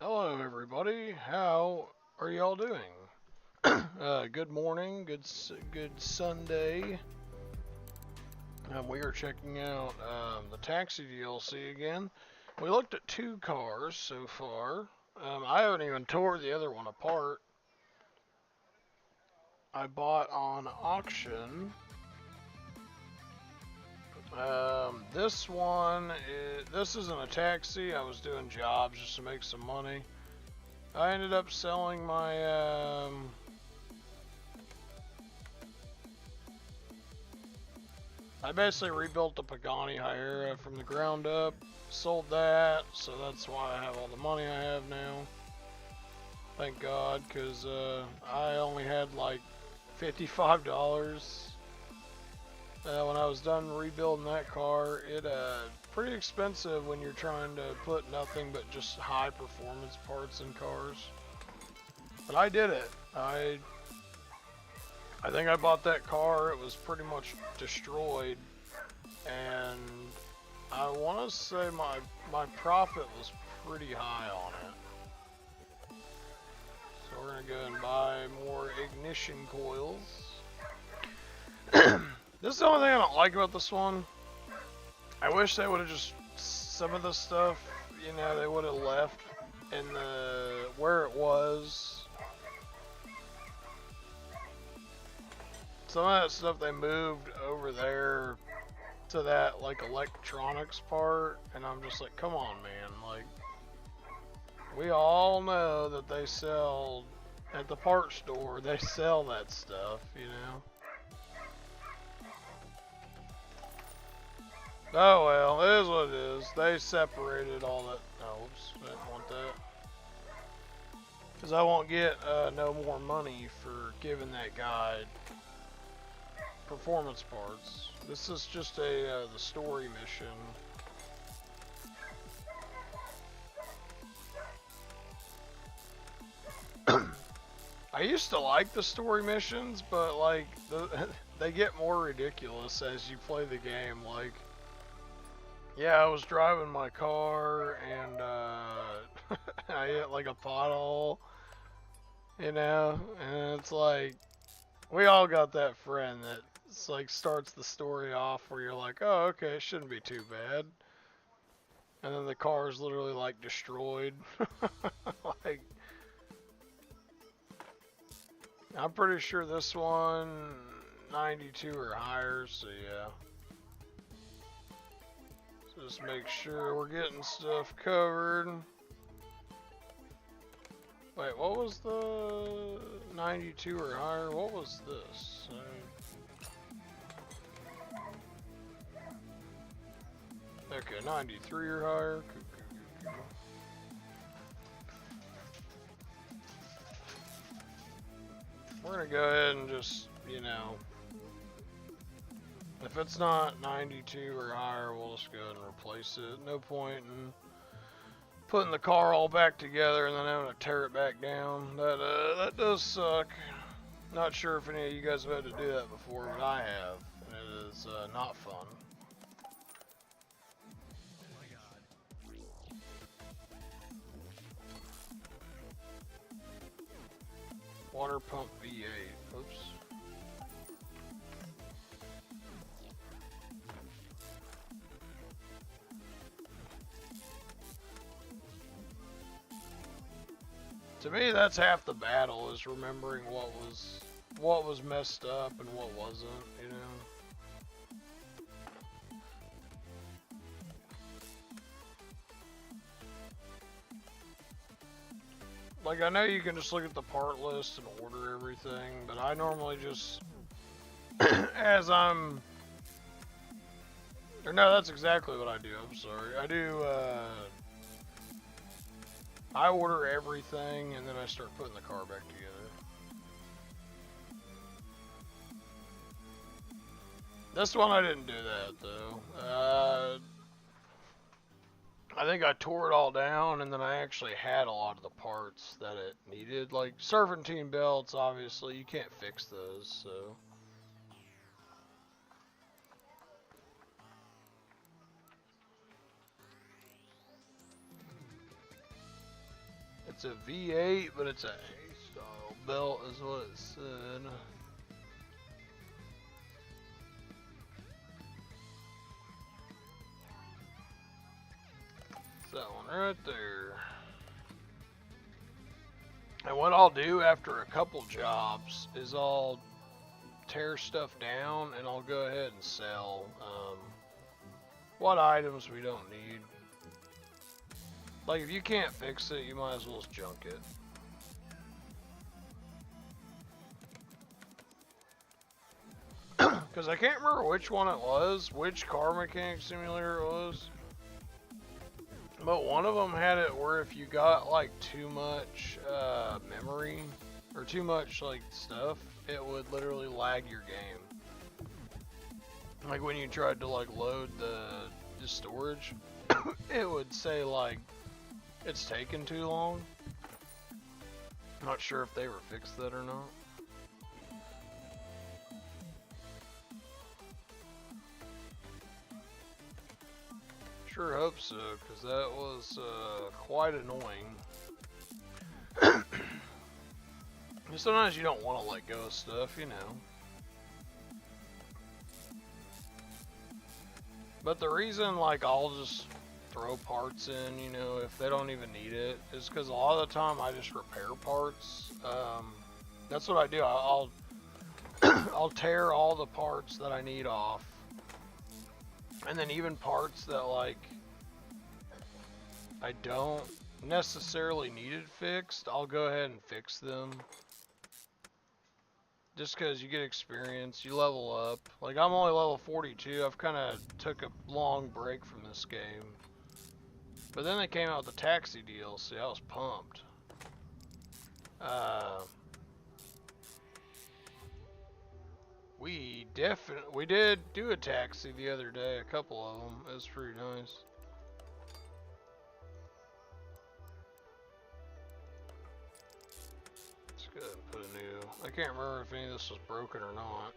Hello, everybody. How are y'all doing? Good morning. Good Sunday. We are checking out the Taxi DLC again. We looked at two cars so far. I haven't even tore the other one apart. I bought on auction. This isn't a taxi. I was doing jobs just to make some money. I ended up selling my I basically rebuilt the Pagani Hyera from the ground up, sold that, so that's why I have all the money I have now. Thank God, because I only had like $55 when I was done rebuilding that car. Pretty expensive when you're trying to put nothing but just high performance parts in cars. But I did it. I think I bought that car. It was pretty much destroyed, and I want to say my profit was pretty high on it. So we're gonna go and buy more ignition coils. This is the only thing I don't like about this one. I wish they would have just some of the stuff, they would have left in the where it was. Some of that stuff they moved over there to that like electronics part, and I'm just like, come on, man, like. We all know that they sell at the part store, they sell that stuff. Oh well, it is what it is. They separated all that. No, oops, I didn't want that. Because I won't get no more money for giving that guy performance parts. This is just the story mission. I used to like the story missions, but like they get more ridiculous as you play the game. Like, yeah, I was driving my car and I hit like a pothole, and it's like we all got that friend that like starts the story off where you're like, oh, okay, it shouldn't be too bad, and then the car is literally like destroyed. Like, I'm pretty sure this one 92 or higher, so yeah. So just make sure we're getting stuff covered. Wait, what was the 92 or higher? What was this? Okay, 93 or higher. We're gonna go ahead and just, if it's not 92 or higher, we'll just go ahead and replace it. No point in putting the car all back together and then having to tear it back down. That does suck. Not sure if any of you guys have had to do that before, but I have, and it is not fun. Water pump V8. Oops. To me, that's half the battle, is remembering what was messed up and what wasn't. Like, I know you can just look at the part list and order everything, but I normally just, as I'm, or no, that's exactly what I do, I'm sorry. I order everything and then I start putting the car back together. This one I didn't do that, though. I think I tore it all down, and then I actually had a lot of the parts that it needed. Like serpentine belts, obviously, you can't fix those, so. It's a V8, but it's a A-style belt is what it said. It's that one right there. And what I'll do after a couple jobs is I'll tear stuff down and I'll go ahead and sell what items we don't need. Like if you can't fix it, you might as well just junk it. Because I can't remember which one it was, which car mechanic simulator it was. But one of them had it where if you got like too much memory or too much like stuff, it would literally lag your game. Like when you tried to like load the storage, it would say like it's taken too long. I'm not sure if they ever fixed that or not. Sure hope so, because that was quite annoying. Sometimes you don't want to let go of stuff, you know. But the reason, like, I'll just throw parts in, you know, if they don't even need it, is because a lot of the time I just repair parts. That's what I do. I'll I'll tear all the parts that I need off. And then even parts that, like, I don't necessarily need it fixed, I'll go ahead and fix them. Just because you get experience, you level up. Like, I'm only level 42, I've kind of took a long break from this game. But then they came out with the Taxi DLC, I was pumped. We did do a taxi the other day, a couple of them. It was pretty nice. Let's go ahead and put a new. I can't remember if any of this was broken or not.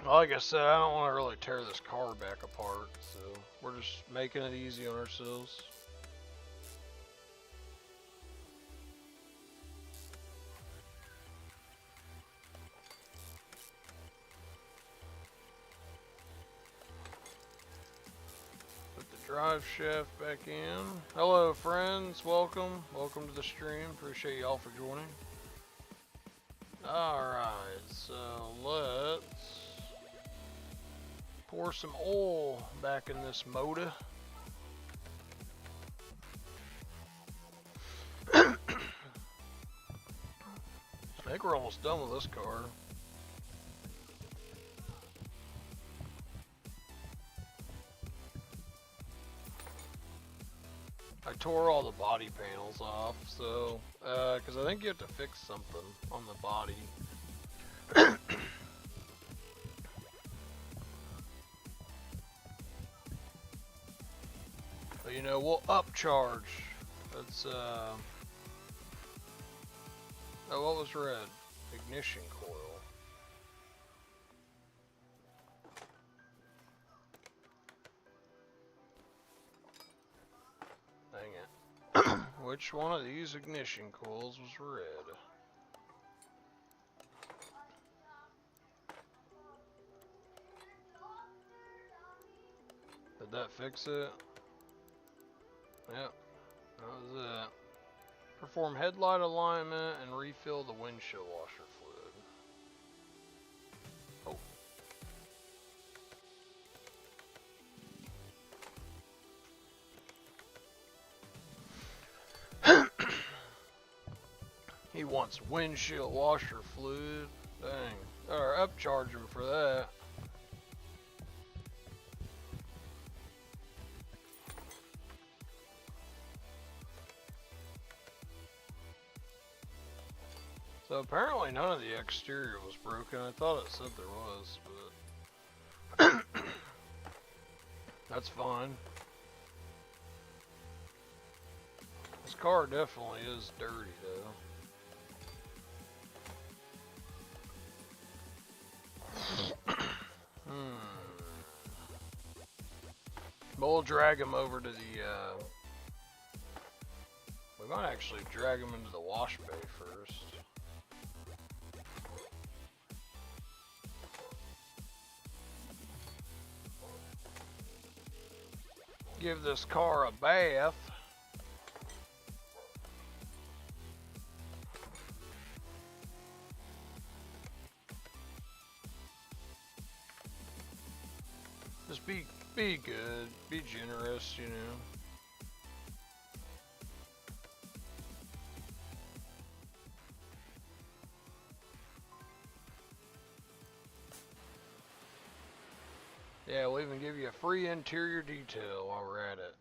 Like I said, I don't want to really tear this car back apart, so we're just making it easy on ourselves. Drive shaft back in. Hello friends, welcome to the stream. Appreciate y'all for joining. Alright, so let's pour some oil back in this motor. I think we're almost done with this car. I tore all the body panels off, so, because I think you have to fix something on the body. But you know, we'll upcharge. That's, oh, what was red? Ignition coil. Which one of these ignition coils was red? Did that fix it? Yep, that was it. Perform headlight alignment and refill the windshield washer fluid. Oh. He wants windshield washer fluid. Dang. Or upcharge him for that. So apparently none of the exterior was broken. I thought it said there was, but that's fine. This car definitely is dirty though. We'll drag him over to the might actually drag him into the wash bay first. Give this car a bath. Just be good, be generous, you know. Yeah, we'll even give you a free interior detail while we're at it.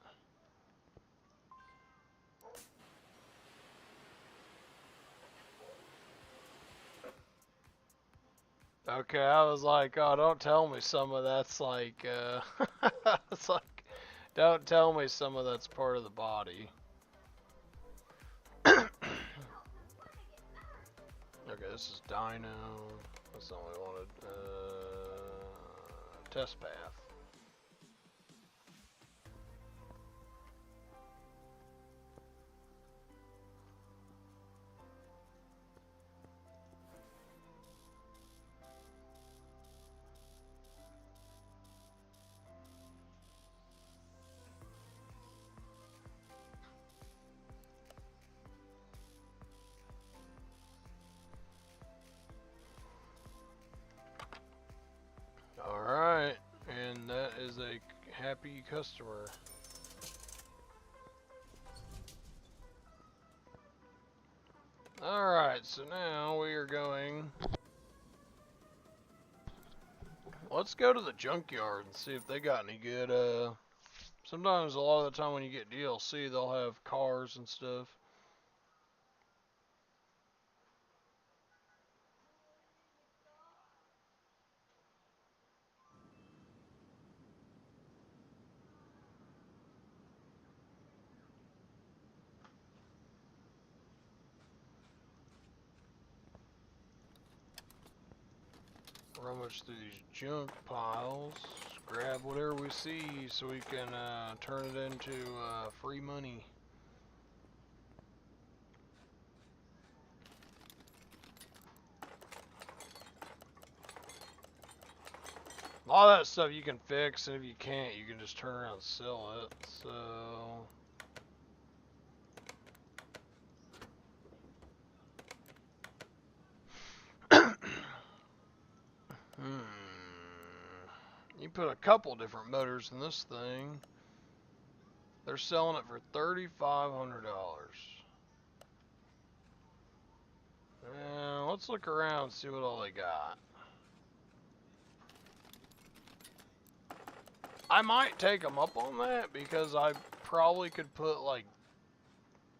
Okay, I was like, oh, don't tell me some of that's like, it's like, don't tell me some of that's part of the body. Okay, this is dyno. That's not what we wanted. Test path. Alright, and that is a happy customer. Alright, so now we are going... Let's go to the junkyard and see if they got any good, sometimes a lot of the time when you get DLC, they'll have cars and stuff. Rummage through these junk piles, grab whatever we see so we can turn it into free money. A lot of that stuff you can fix, and if you can't, you can just turn around and sell it. So... You put a couple different motors in this thing. They're selling it for $3,500. Let's look around and see what all they got. I might take them up on that because I probably could put like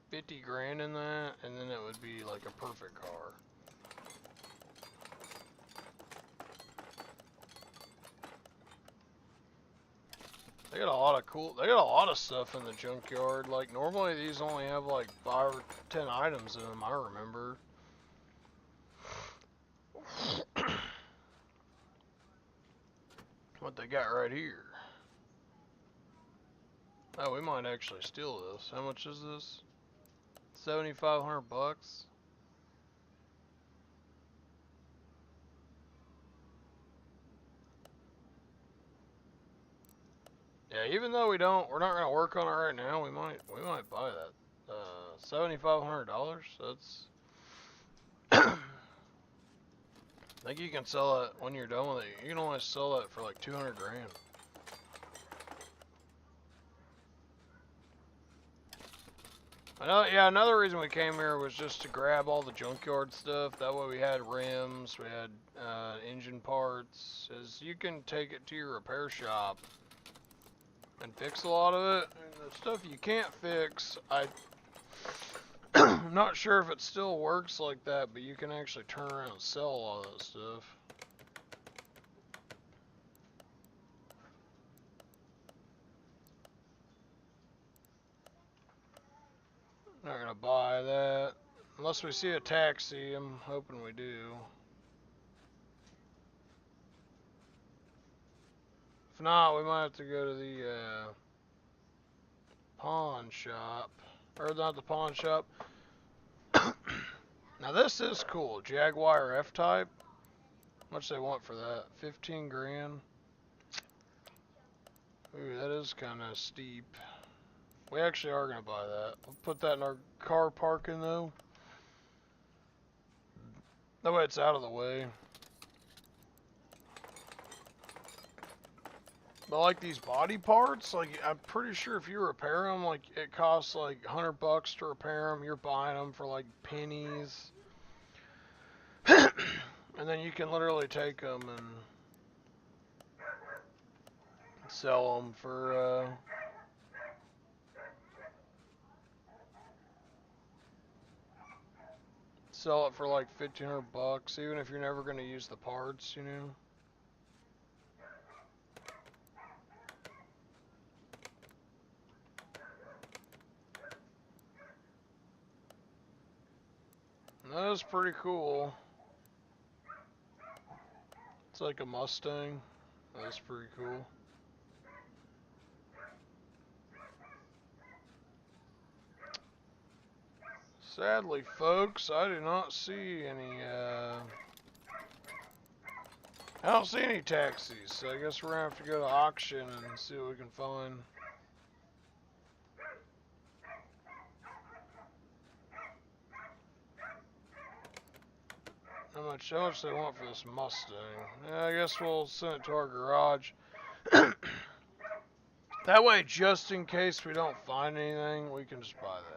50 grand in that, and then it would be like a perfect car. They got a lot of they got a lot of stuff in the junkyard. Like normally these only have like 5 or 10 items in them, I remember. What they got right here. Oh, we might actually steal this. How much is this? 7,500 bucks. Yeah, even though we're not gonna work on it right now, we might buy that. $7,500. That's. I think you can sell it when you're done with it. You can only sell it for like 200 grand. Yeah, another reason we came here was just to grab all the junkyard stuff. That way we had rims, we had engine parts. Is you can take it to your repair shop and fix a lot of it. And the stuff you can't fix, I'm not sure if it still works like that, but you can actually turn around and sell a lot of that stuff. Not gonna buy that. Unless we see a taxi, I'm hoping we do. If not, we might have to go to the pawn shop. or not the pawn shop. Now this is cool, Jaguar F-Type. How much they want for that? 15 grand. Ooh, that is kind of steep. We actually are gonna buy that. We'll put that in our car parking though. That way it's out of the way. But like these body parts, like I'm pretty sure if you repair them, like it costs like $100 to repair them. You're buying them for like pennies, and then you can literally take them and sell them for. Sell it for like $1,500, even if you're never gonna use the parts, you know. That is pretty cool. It's like a Mustang. That's pretty cool. Sadly, folks, I do not see any, I don't see any taxis, so I guess we're gonna have to go to auction and see what we can find. How much they want for this Mustang? Yeah, I guess we'll send it to our garage. That way, just in case we don't find anything, we can just buy that.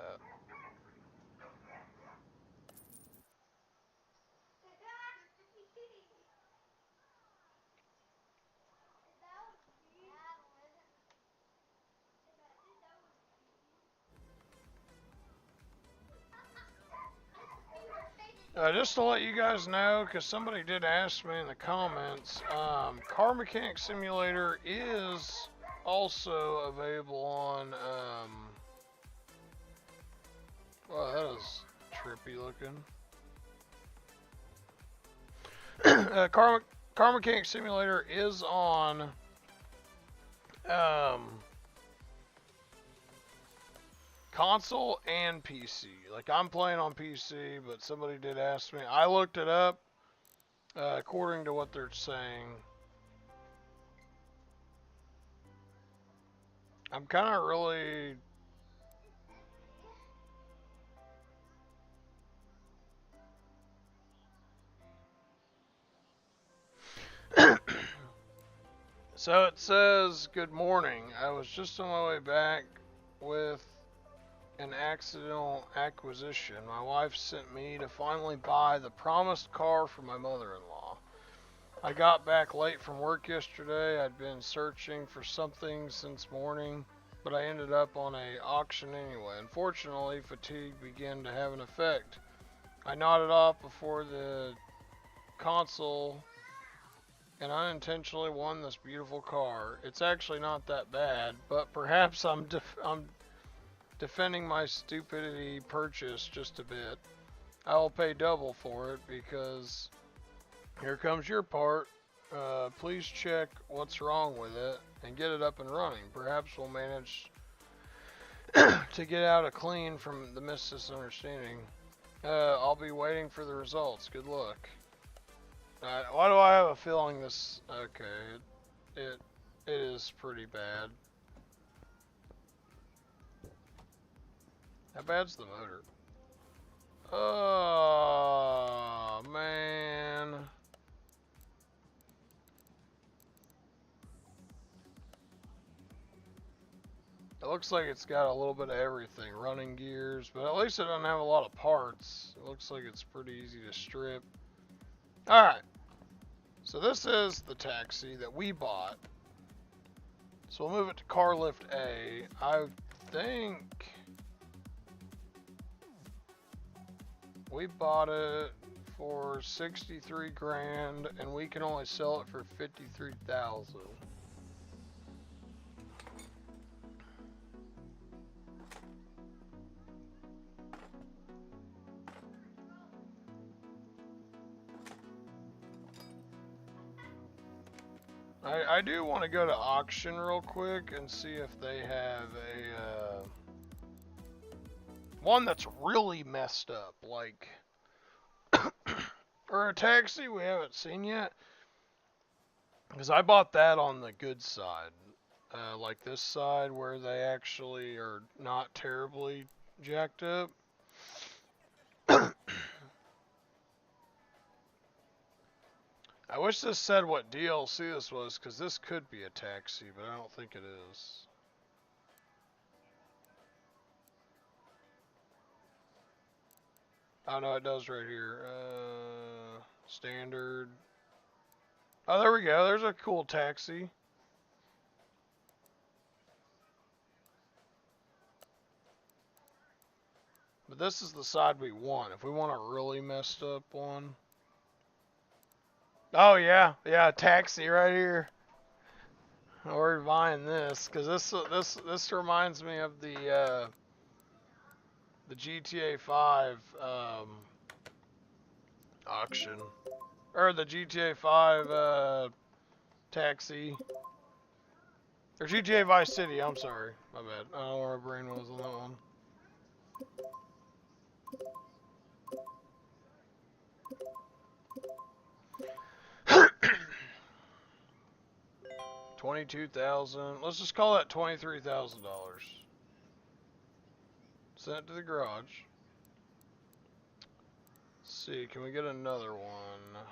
Just to let you guys know, because somebody did ask me in the comments, Car Mechanic Simulator is also available on, wow, that is trippy looking. Car Mechanic Simulator is on, console and PC. Like, I'm playing on PC, but somebody did ask me. I looked it up. According to what they're saying, I'm kind of really... So it says, good morning. I was just on my way back with an accidental acquisition. My wife sent me to finally buy the promised car for my mother-in-law. I got back late from work yesterday. I'd been searching for something since morning, but I ended up on an auction anyway. Unfortunately, fatigue began to have an effect. I nodded off before the console and unintentionally won this beautiful car. It's actually not that bad, but perhaps I'm defending my stupidity purchase just a bit. I will pay double for it because here comes your part. Please check what's wrong with it and get it up and running. Perhaps we'll manage to get out a clean from the misunderstanding. I'll be waiting for the results. Good luck. Why do I have a feeling this... Okay, it is pretty bad. How bad's the motor? Oh, man. It looks like it's got a little bit of everything. Running gears, but at least it doesn't have a lot of parts. It looks like it's pretty easy to strip. Alright. So this is the taxi that we bought. So we'll move it to Car Lift A. I think we bought it for 63 grand and we can only sell it for 53,000. I do want to go to auction real quick and see if they have One that's really messed up, like, or a taxi we haven't seen yet. Because I bought that on the good side. Like this side where they actually are not terribly jacked up. I wish this said what DLC this was, because this could be a taxi, but I don't think it is. Oh no, it does right here. Standard. Oh, there we go. There's a cool taxi. But this is the side we want. If we want a really messed up one. Oh yeah, yeah, taxi right here. We're buying this because this reminds me of the GTA 5 auction, or the GTA 5 taxi, or GTA Vice City. I'm sorry, my bad. I don't know where my brain was on that one. $22,000. Let's just call that $23,000. Send it to the garage. Let's see, can we get another one?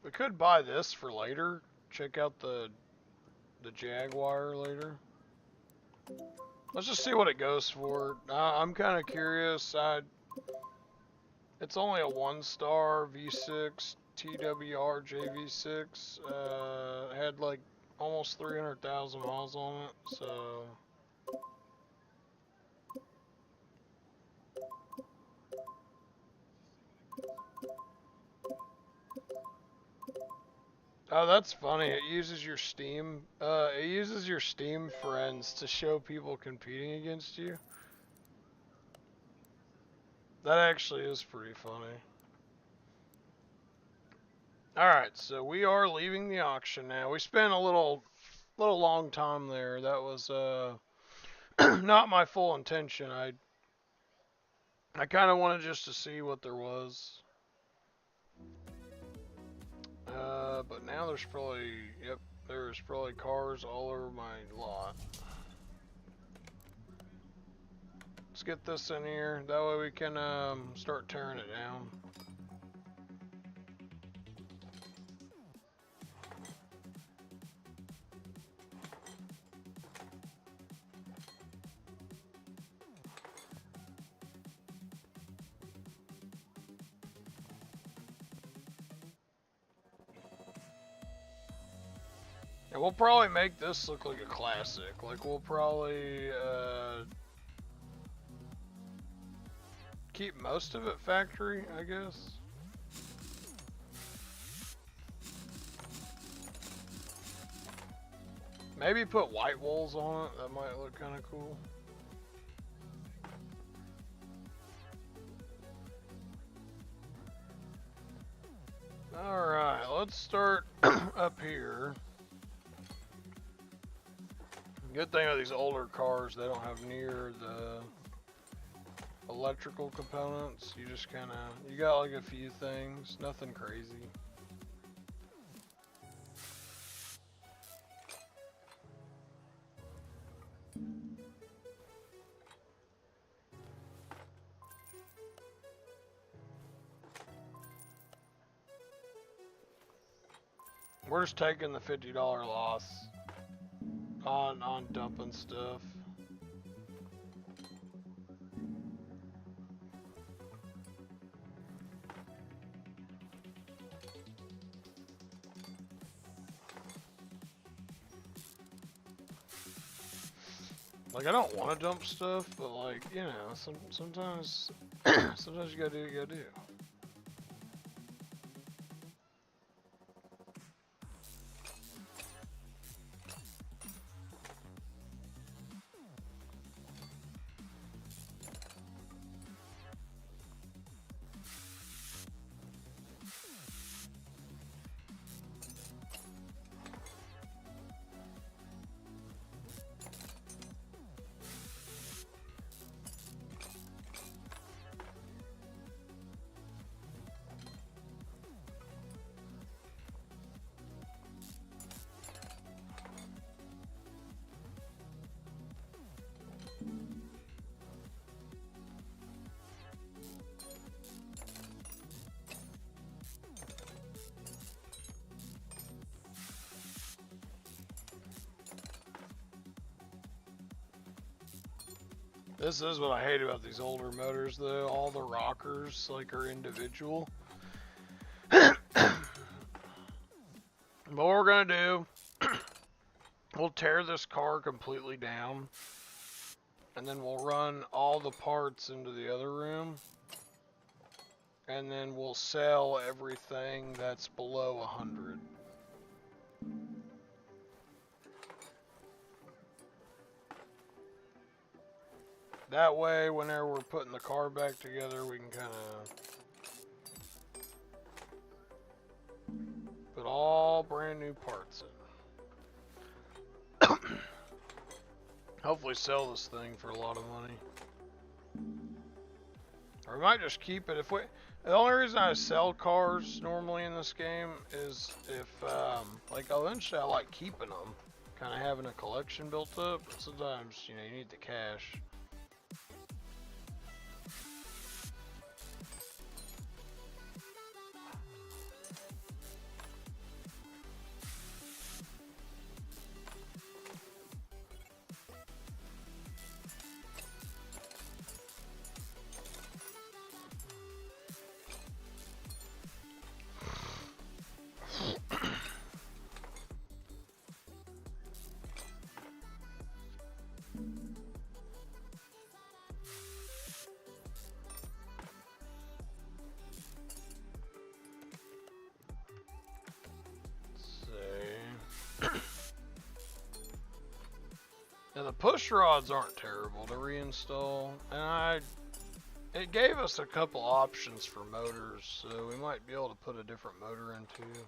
We could buy this for later. Check out the Jaguar later. Let's just see what it goes for. I'm kind of curious. It's only a 1-star V6 TWR JV6. Had like almost 300,000 miles on it, so. Oh, that's funny. It uses your Steam. It uses your Steam friends to show people competing against you. That actually is pretty funny. Alright, so we are leaving the auction now. We spent a little long time there. That was not my full intention. I kind of wanted just to see what there was. But now there's probably, yep, there's probably cars all over my lot. Let's get this in here. That way we can start tearing it down. And we'll probably make this look like a classic. Like, we'll probably keep most of it factory, I guess. Maybe put white walls on it. That might look kind of cool. Alright, let's start up here. Good thing with these older cars, they don't have near the electrical components. You just kind of, you got like a few things, nothing crazy. We're just taking the $50 loss on dumping stuff. Like, I don't want to dump stuff, but like, you know, sometimes sometimes you gotta do what you gotta do. This is what I hate about these older motors, though. All the rockers, like, are individual. But what we're gonna do, we'll tear this car completely down, and then we'll run all the parts into the other room, and then we'll sell everything that's below 100. That way, whenever we're putting the car back together, we can kind of put all brand new parts in. Hopefully sell this thing for a lot of money. Or we might just keep it. The only reason I sell cars normally in this game is if, like, eventually I like keeping them. Kind of having a collection built up. But sometimes, you know, you need the cash. Now the push rods aren't terrible to reinstall, and it gave us a couple options for motors, so we might be able to put a different motor in too.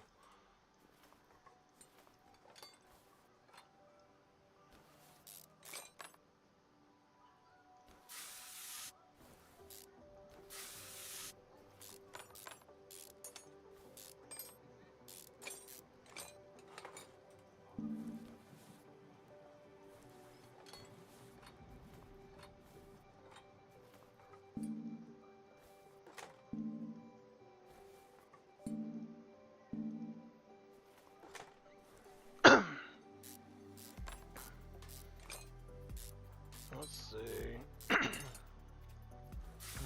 Let's see.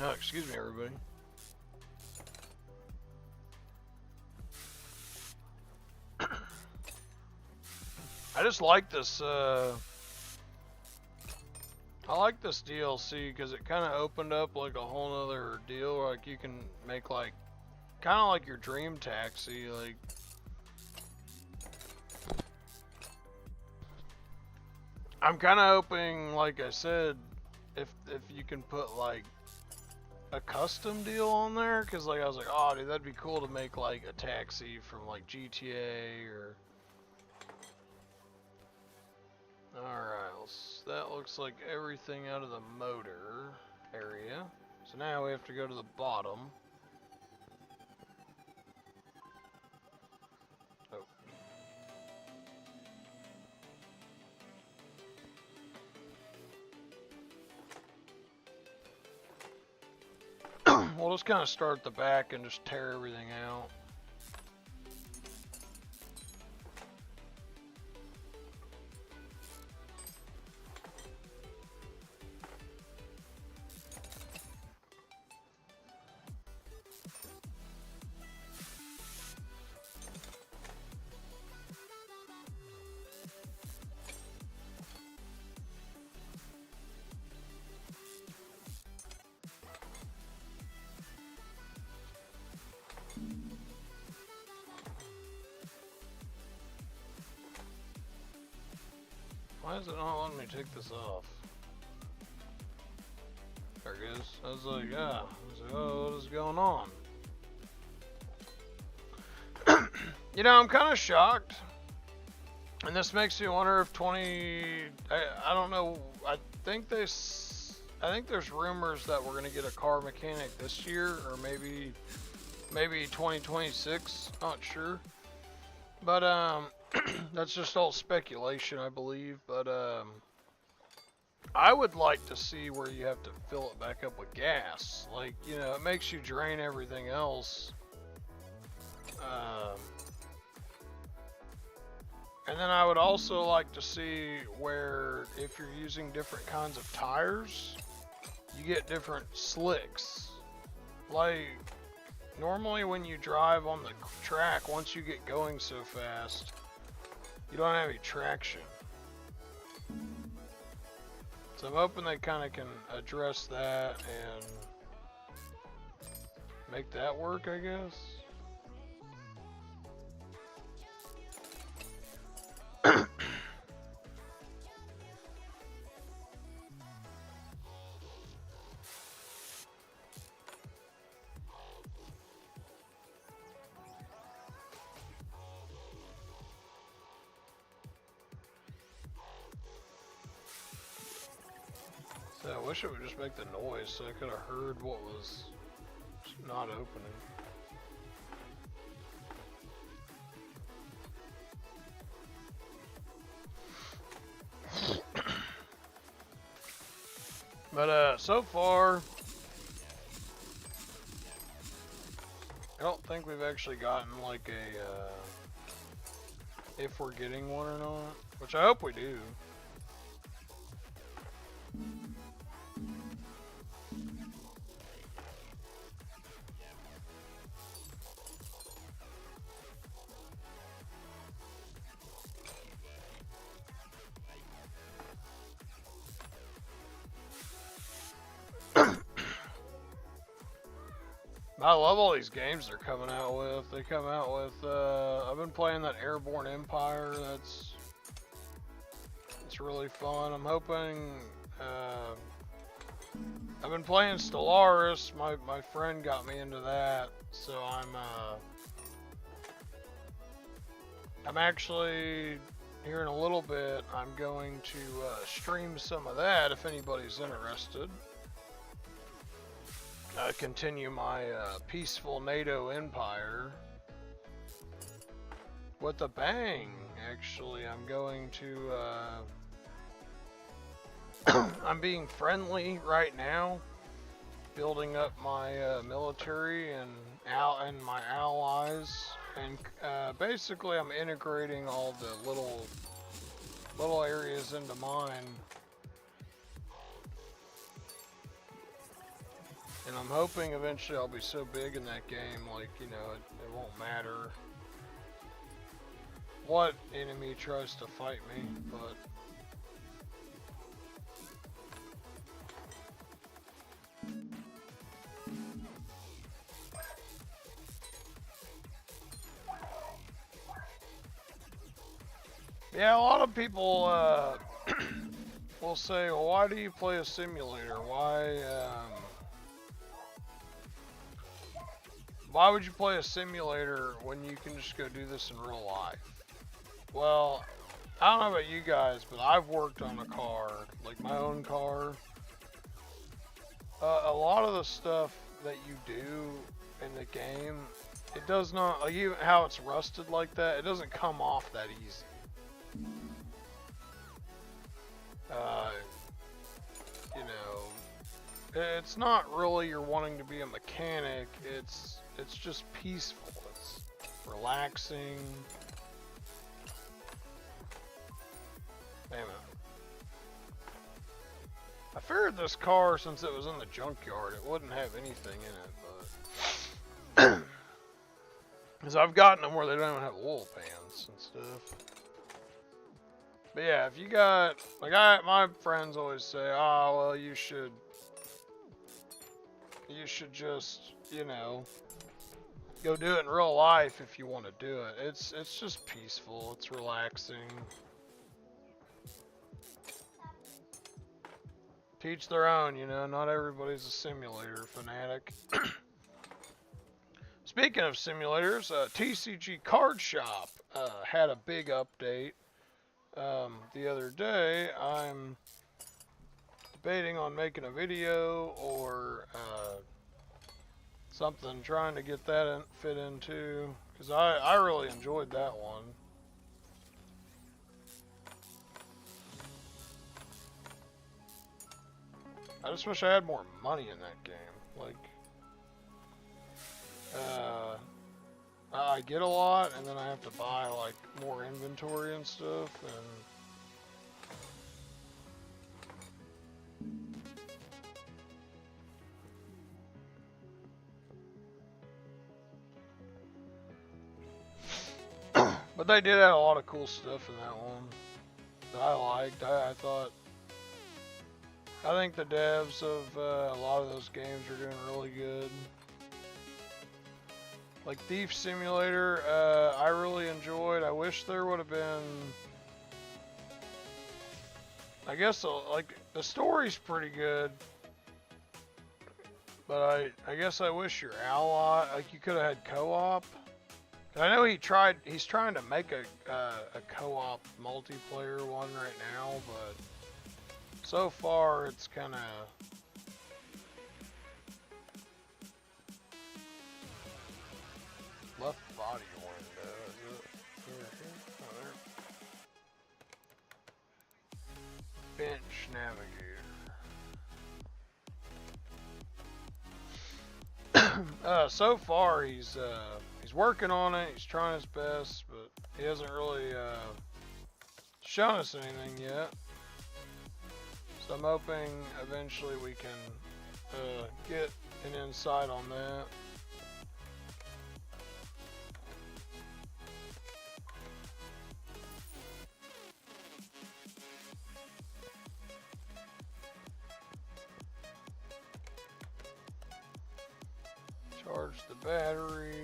No, excuse me, everybody. I just like this, I like this DLC because it kind of opened up like a whole nother deal. Like you can make like, kind of like your dream taxi, like. I'm kind of hoping, like I said, if you can put like a custom deal on there, because like I was like, oh dude, that'd be cool to make like a taxi from like GTA or. Alright, that looks like everything out of the motor area. So now we have to go to the bottom. We'll just kind of start at the back and just tear everything out. Why is it not letting me take this off? There it goes. I was like, yeah. I was like, oh, what is going on? You know, I'm kind of shocked. And this makes me wonder if I don't know. I think there's rumors that we're going to get a car mechanic this year, or maybe 2026. Not sure. But, that's just all speculation, I believe, but I would like to see where you have to fill it back up with gas. Like, you know, it makes you drain everything else. And then I would also like to see where, if you're using different kinds of tires, you get different slicks. Like, normally when you drive on the track, once you get going so fast, you don't have any traction. So I'm hoping they kind of can address that and make that work, I guess. So I wish it would just make the noise so I could have heard what was not opening. But so far, I don't think we've actually gotten like a if we're getting one or not, which I hope we do. I love all these games they're coming out with. They come out with, I've been playing that Airborne Empire. That's really fun. I'm hoping, I've been playing Stellaris. My friend got me into that, so I'm actually, here in a little bit, I'm going to stream some of that if anybody's interested. Continue my peaceful NATO empire with a bang. Actually, I'm going to I'm being friendly right now, building up my military and my allies, and basically I'm integrating all the little areas into mine. And I'm hoping eventually I'll be so big in that game, like, you know, it won't matter what enemy tries to fight me, but... Yeah, a lot of people will say, well, why do you play a simulator? Why would you play a simulator when you can just go do this in real life? Well, I don't know about you guys, but I've worked on a car, like my own car. A lot of the stuff that you do in the game, it does not, like even how it's rusted like that, it doesn't come off that easy. You know, it's not really you're wanting to be a mechanic, it's just peaceful, it's relaxing. Damn it. I figured this car, since it was in the junkyard, it wouldn't have anything in it, but... Because I've gotten them where they don't even have oil pans and stuff. But yeah, if you got... Like, my friends always say, oh, well, you should just, you know, go do it in real life if you want to do it. It's just peaceful, it's relaxing. Teach their own, you know, not everybody's a simulator fanatic. Speaking of simulators, TCG Card Shop had a big update the other day. I'm debating on making a video or something, trying to get that fit into, because I really enjoyed that one. I just wish I had more money in that game. Like, I get a lot, and then I have to buy, like, more inventory and stuff, and... But they did have a lot of cool stuff in that one that I liked. I think the devs of a lot of those games are doing really good. Like Thief Simulator, I really enjoyed. I wish there would have been, I guess, like, the story's pretty good, but I guess I wish your ally, like, you could have had co-op. I know he's trying to make a co-op multiplayer one right now, but so far it's kind of left body window. Bench navigator. So far he's working on it. He's trying his best, but he hasn't really shown us anything yet. So I'm hoping eventually we can get an insight on that. Charge the battery.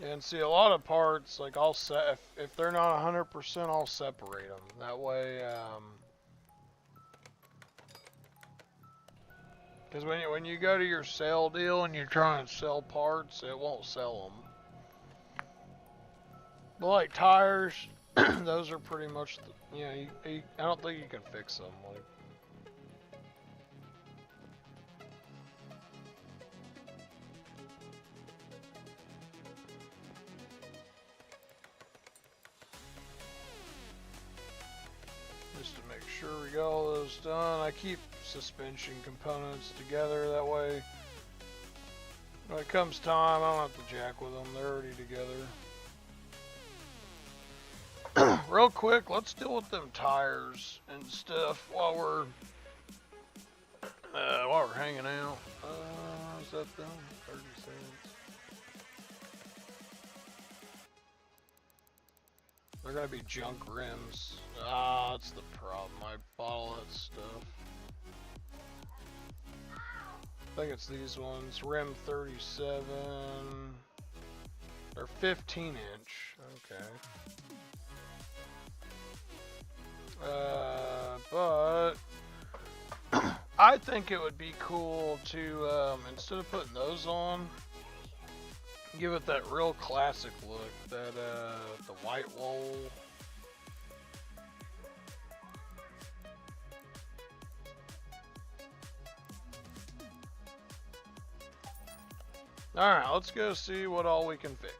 And see, a lot of parts, like if they're not 100%, I'll separate them. That way, because when you go to your sale deal and you're trying to sell parts, it won't sell them. But like tires, those are pretty much, I don't think you can fix them. Like, just to make sure we got all those done. I keep suspension components together, that way when it comes time I don't have to jack with them, they're already together. Real quick, let's deal with them tires and stuff while we're hanging out. Is that them? 30 cents. They're gonna be junk rims. That's the problem. I bought all that stuff. I think it's these ones. Rim 37. They're 15 inch. Okay. But I think it would be cool to, instead of putting those on, give it that real classic look, that, the white wool. Alright, let's go see what all we can fix.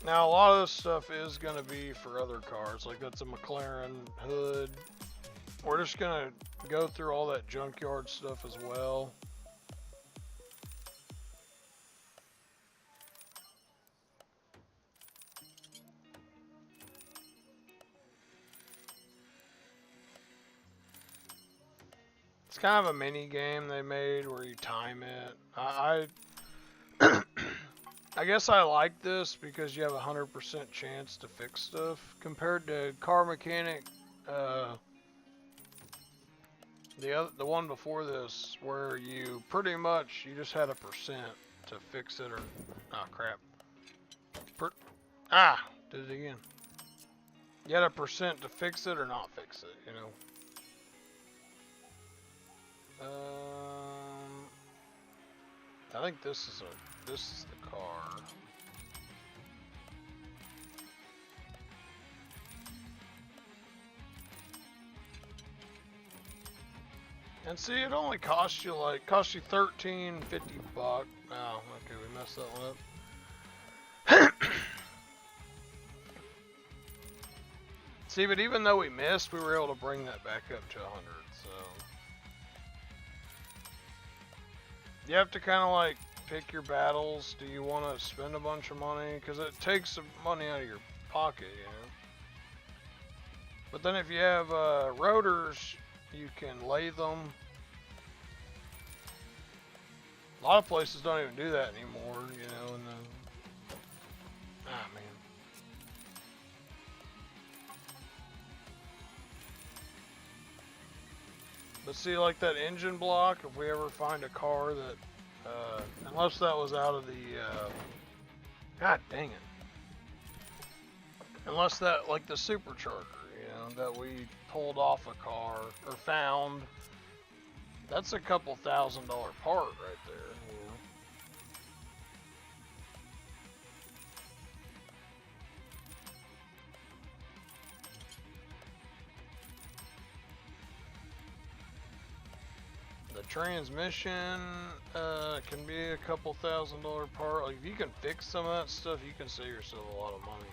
Now, a lot of this stuff is going to be for other cars, like that's a McLaren hood. We're just going to go through all that junkyard stuff as well. It's kind of a mini game they made where you time it. I guess I like this because you have a 100% chance to fix stuff compared to Car Mechanic, the one before this, where you pretty much just had a percent to fix it, or crap. Did it again. You had a percent to fix it or not fix it, you know. I think this is the car. And see, it only costs you $13.50. Oh, okay, we messed that one up. See, but even though we missed, we were able to bring that back up to 100. So you have to kind of like pick your battles. Do you want to spend a bunch of money? Because it takes some money out of your pocket, you know. But then if you have rotors, you can lay them. A lot of places don't even do that anymore, you know. And ah, man. But see, like that engine block, if we ever find a car that, unless that was out of the, god dang it. Unless that, like the supercharger, you know, that we pulled off a car or found, that's a couple $1,000 part right there, you know. The transmission can be a couple $1,000 part. Like if you can fix some of that stuff, you can save yourself a lot of money.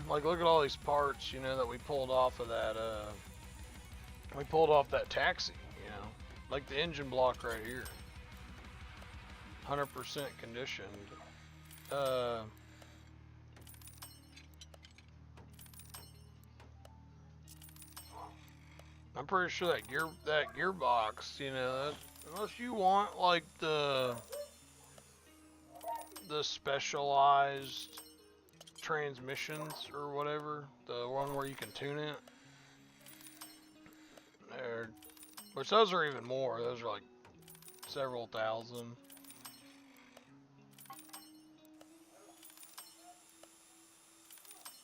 Like look at all these parts, you know, that we pulled off of that. We pulled off that taxi, you know, like the engine block right here, 100% conditioned. I'm pretty sure that gearbox, you know, unless you want like the specialized transmissions or whatever, the one where you can tune it, which those are even more. Those are like several thousand.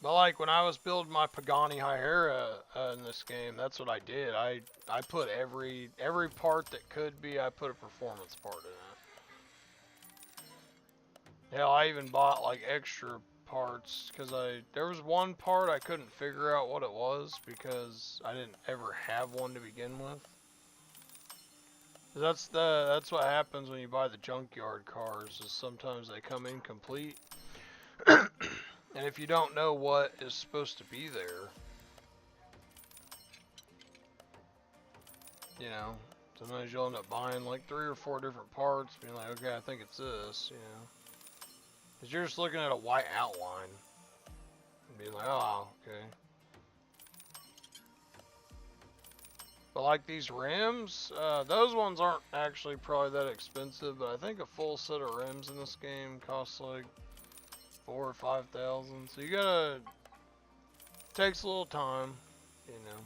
But like when I was building my Pagani Hyera in this game, that's what I did. I put every part that could be, I put a performance part in it. Hell, I even bought like extra parts because there was one part I couldn't figure out what it was because I didn't ever have one to begin with. That's what happens when you buy the junkyard cars, is sometimes they come incomplete. And if you don't know what is supposed to be there, you know, sometimes you'll end up buying like 3 or 4 different parts, being like, okay, I think it's this, you know. Because you're just looking at a white outline and being like, oh, okay. But like these rims, those ones aren't actually probably that expensive, but I think a full set of rims in this game costs like 4,000 or 5,000. So you gotta, takes a little time, you know.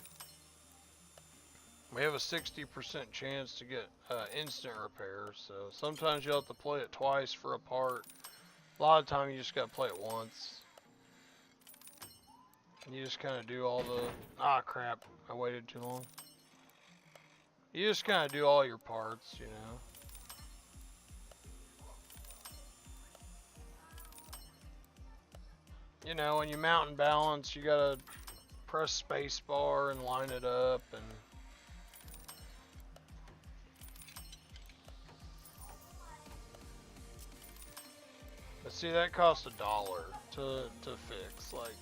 We have a 60% chance to get instant repair, so sometimes you'll have to play it twice for a part. A lot of time you just gotta play it once. You just kind of do all the, ah crap, I waited too long. You just kind of do all your parts, you know. You know, when you mount and balance, you gotta press space bar and line it up, and but see, that costs $1 to fix. Like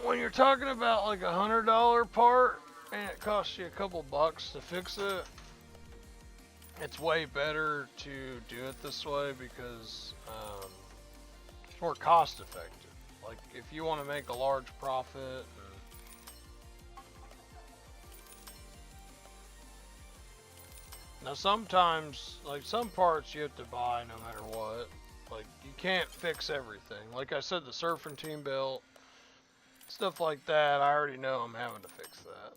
when you're talking about like $100 part and it costs you a couple bucks to fix it, it's way better to do it this way because it's more cost effective. Like if you want to make a large profit, now sometimes, like some parts you have to buy no matter what. Like you can't fix everything. Like I said, the serpentine belt, stuff like that, I already know I'm having to fix that.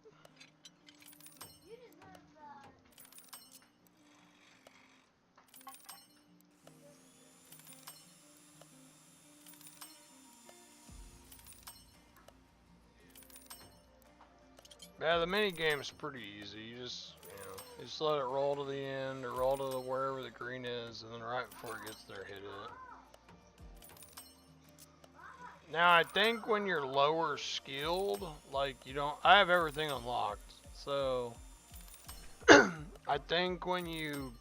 Yeah, the mini game is pretty easy. You just let it roll to the end or roll to wherever the green is, and then right before it gets there, hit it. Now I think when you're lower skilled, like you don't, I have everything unlocked, so I think when you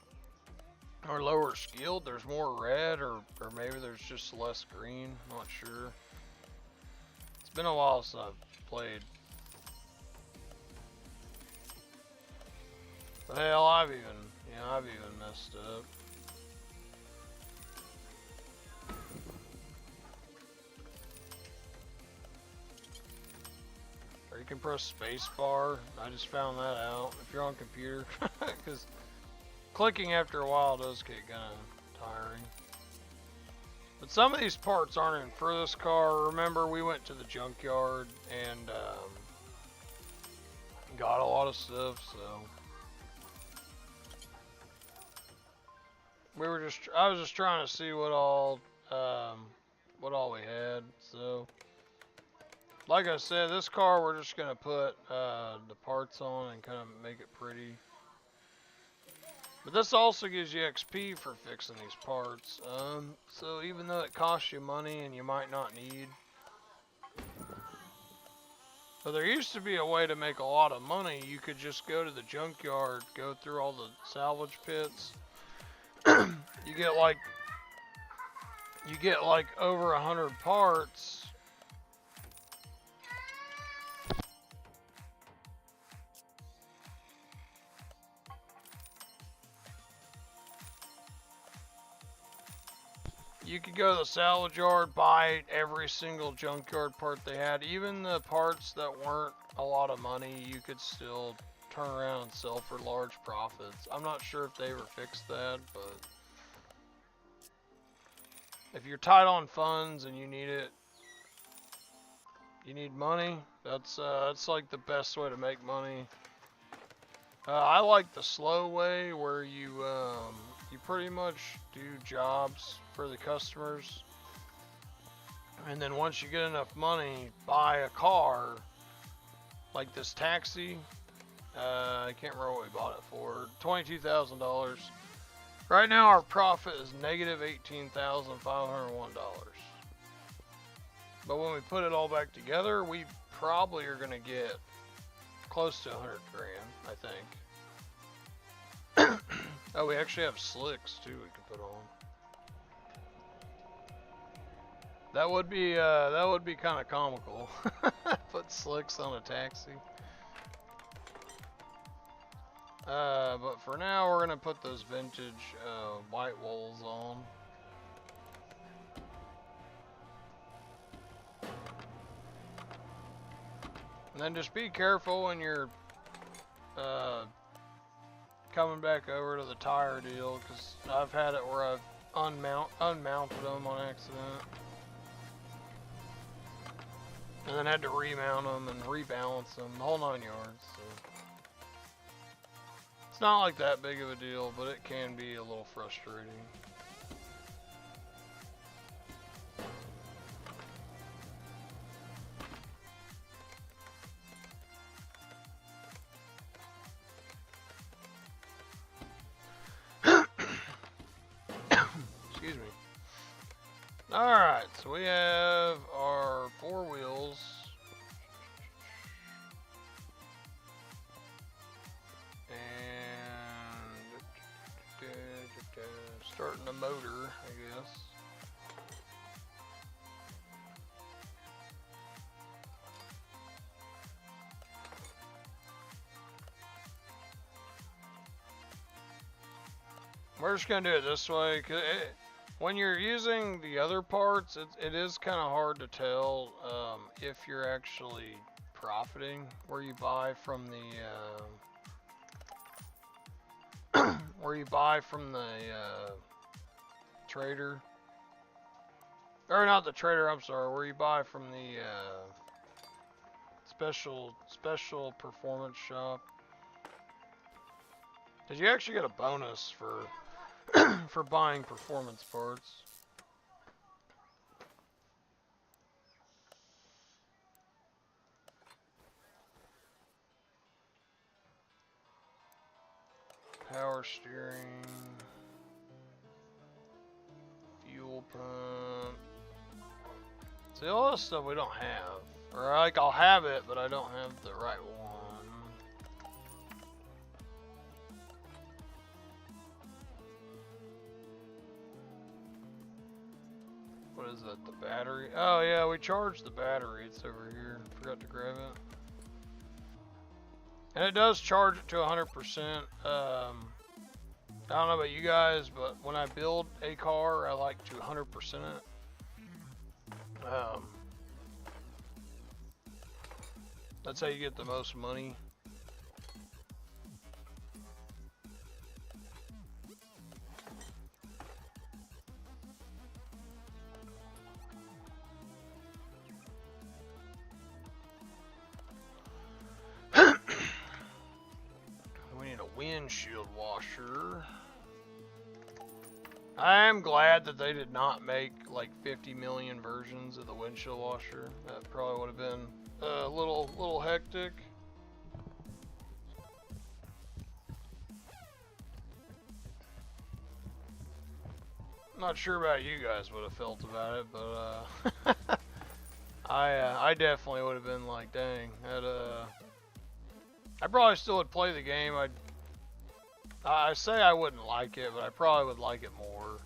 are lower skilled, there's more red, or maybe there's just less green. I'm not sure. It's been a while since I've played. But hell, I've even messed up. you can press space bar. I just found that out if you're on computer, because clicking after a while does get kind of tiring. But some of these parts aren't in for this car. Remember, we went to the junkyard and got a lot of stuff, so I was just trying to see what all we had. So, like I said, this car we're just gonna put the parts on and kind of make it pretty. But this also gives you XP for fixing these parts. So even though it costs you money and you might not need. But there used to be a way to make a lot of money. You could just go to the junkyard, go through all the salvage pits. You get like over 100 parts. You could go to the salvage yard, buy every single junkyard part they had. Even the parts that weren't a lot of money, you could still turn around and sell for large profits. I'm not sure if they ever fixed that, but if you're tight on funds and you need it, you need money, that's like the best way to make money. I like the slow way where you pretty much do jobs for the customers, and then once you get enough money, buy a car like this taxi. I can't remember what we bought it for. $22,000. Right now our profit is negative $18,501. But when we put it all back together, we probably are gonna get close to 100 grand, I think. Oh, we actually have slicks too we can put on. That would be kind of comical. Put slicks on a taxi. But for now, we're gonna put those vintage white walls on. And then just be careful when you're coming back over to the tire deal, because I've had it where I've unmounted them on accident. And then had to remount them and rebalance them, the whole 9 yards. So. It's not like that big of a deal, but it can be a little frustrating. Excuse me. Alright, so we have our 4 wheels. And starting the motor, I guess. We're just gonna do it this way, 'cause when you're using the other parts, it is kind of hard to tell if you're actually profiting where you buy from the trader, or not the trader. I'm sorry, where you buy from the special performance shop. Did you actually get a bonus for for buying performance parts? Power steering, fuel pump. See, all this stuff we don't have. Or like, I'll have it, but I don't have the right one. What is that, the battery? Oh yeah, we charged the battery. It's over here. Forgot to grab it. And it does charge it to 100%. I don't know about you guys, but when I build a car, I like to 100% it. That's how you get the most money. We need a windshield washer. I am glad that they did not make like 50 million versions of the windshield washer. That probably would have been a little hectic. Not sure about you guys would have felt about it, but I definitely would have been like, dang, I probably still would play the game. I say I wouldn't like it, but I probably would like it more.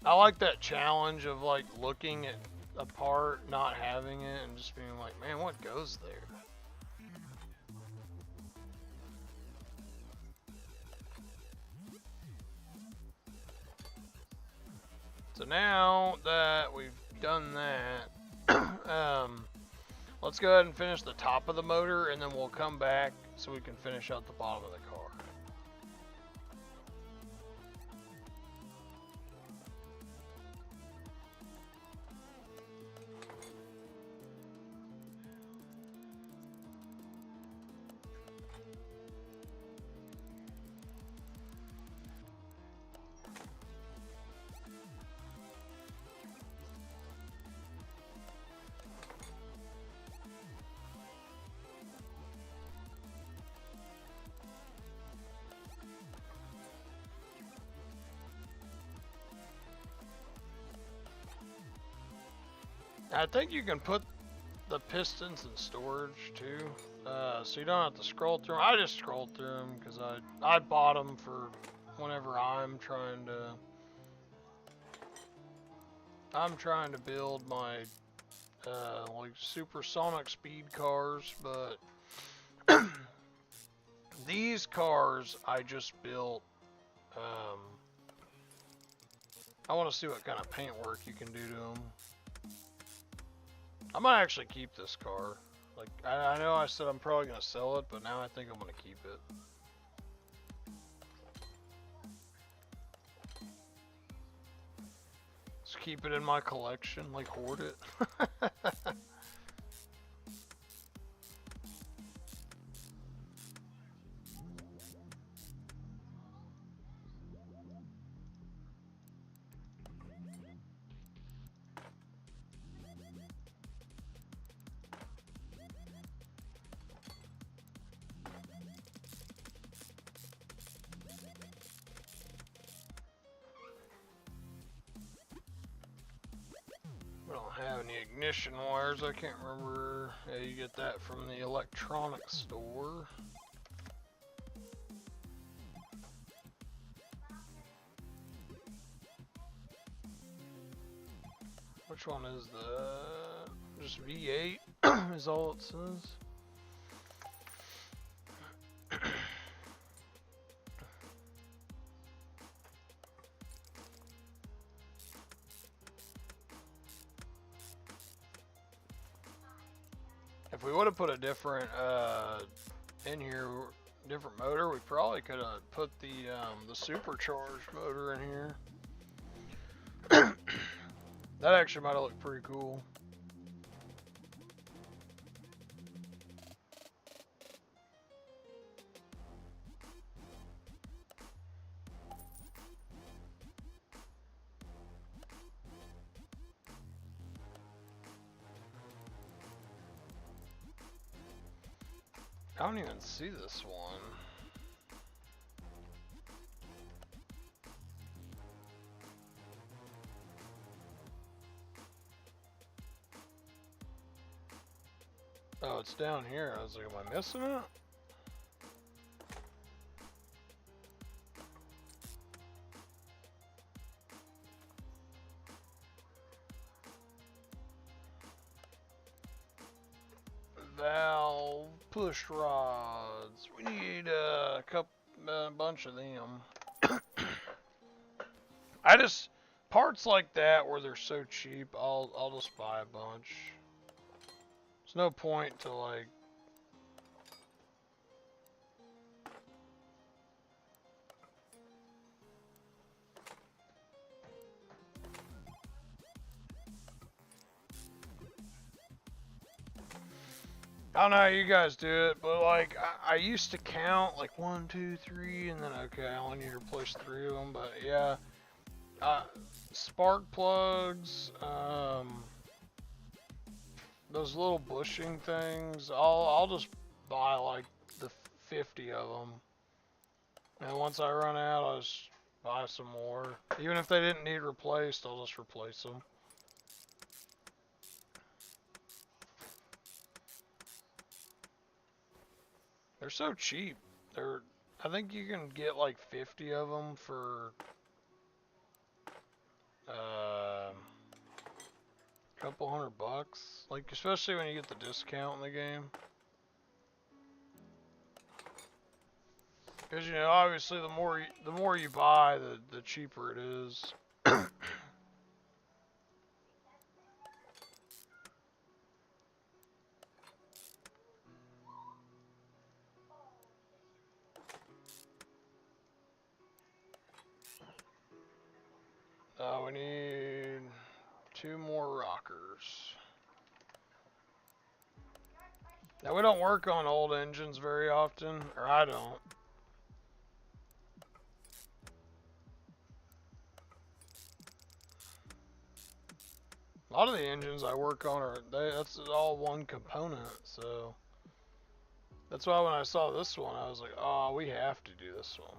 I like that challenge of like looking at a part, not having it, and just being like, man, what goes there? So now that we've done that, let's go ahead and finish the top of the motor, and then we'll come back so we can finish out the bottom of the car. I think you can put the pistons in storage too, so you don't have to scroll through them. I just scrolled through them because I bought them for whenever I'm trying to build my like supersonic speed cars, but these cars I just built. I want to see what kind of paint work you can do to them. I might actually keep this car. Like, I know I said I'm probably going to sell it, but now I think I'm going to keep it. Just keep it in my collection, like hoard it. We don't have any ignition wires. I can't remember. Yeah, you get that from the electronics store. Which one is the... just V8 is all it says. If we would have put a different in here, different motor, we probably could have put the supercharged motor in here. That actually might have looked pretty cool. I don't even see this one. Oh, it's down here. I was like, am I missing it? Valve push rods. We need a bunch of them. Parts like that where they're so cheap, I'll just buy a bunch. There's no point to like. I don't know how you guys do it, but like I used to count like 1, 2, 3, and then okay, I only need to replace 3 of them. But yeah, spark plugs, those little bushing things. I'll just buy like the 50 of them, and once I run out, I'll just buy some more. Even if they didn't need replaced, I'll just replace them. They're so cheap. I think you can get like 50 of them for a couple $100, like especially when you get the discount in the game. Because you know, obviously, the more you buy, the cheaper it is. We need 2 more rockers. Now we don't work on old engines very often, or I don't. A lot of the engines I work on that's all one component, so that's why when I saw this one, I was like, oh, we have to do this one.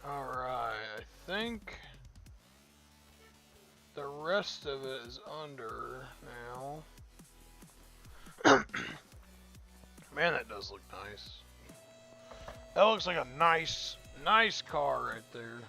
Alright, I think the rest of it is under now. Man, that does look nice. That looks like a nice car right there.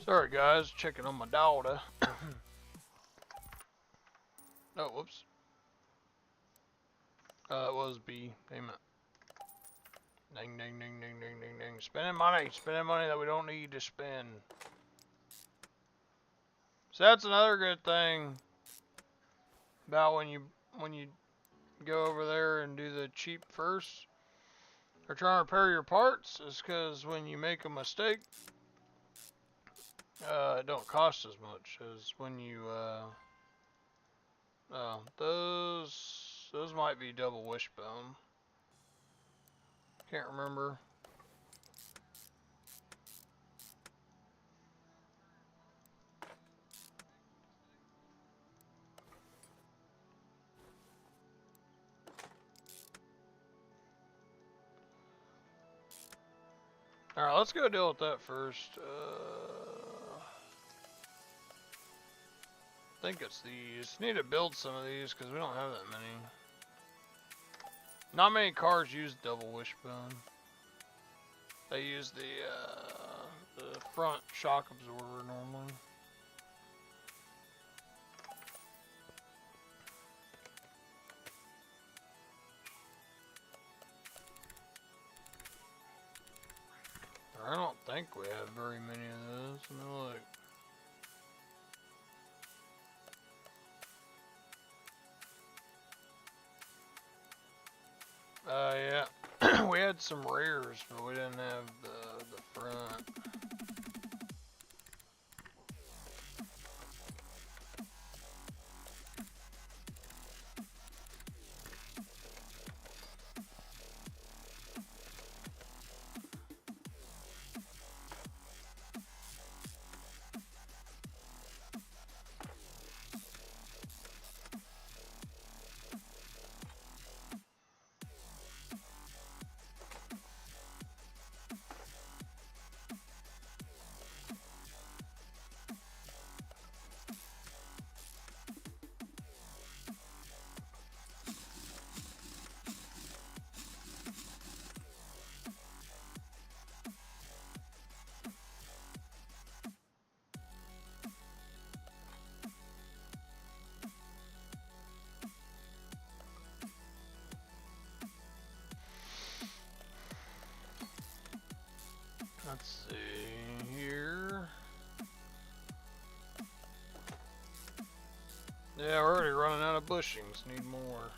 Sorry guys, checking on my daughter. Oh, whoops. It was B. Damn it. Ding, ding, ding, ding, ding, ding, ding. Spending money that we don't need to spend. So that's another good thing about when you go over there and do the cheap first, or try to repair your parts, is because when you make a mistake, it don't cost as much as when you those might be double wishbone. Can't remember. Alright, let's go deal with that first. I think it's these. Need to build some of these because we don't have that many. Not many cars use double wishbone. They use the front shock absorber normally. I don't think we have very many of those. Let me look. Yeah. We had some rares, but we didn't have the front. Let's see here. Yeah, we're already running out of bushings. Need more.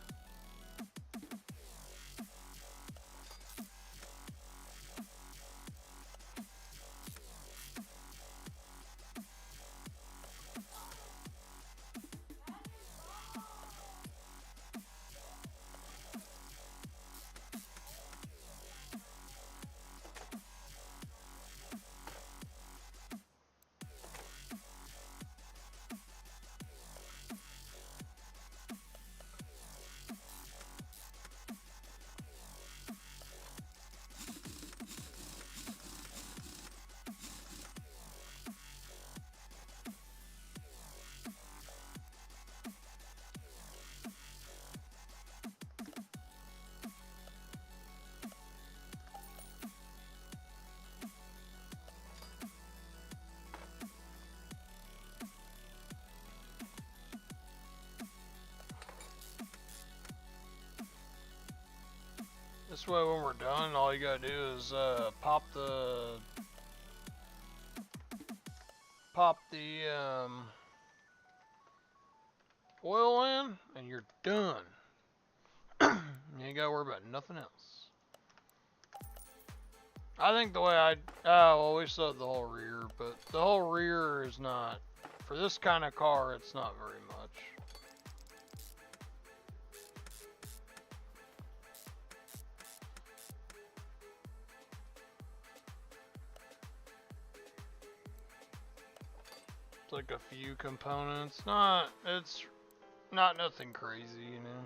This way, when we're done, all you gotta do is pop the oil in, and you're done. You ain't gotta worry about nothing else. I think the way well, we still have the whole rear, but the whole rear is not, for this kind of car, it's not very much. It's like a few components. It's not nothing crazy, you know.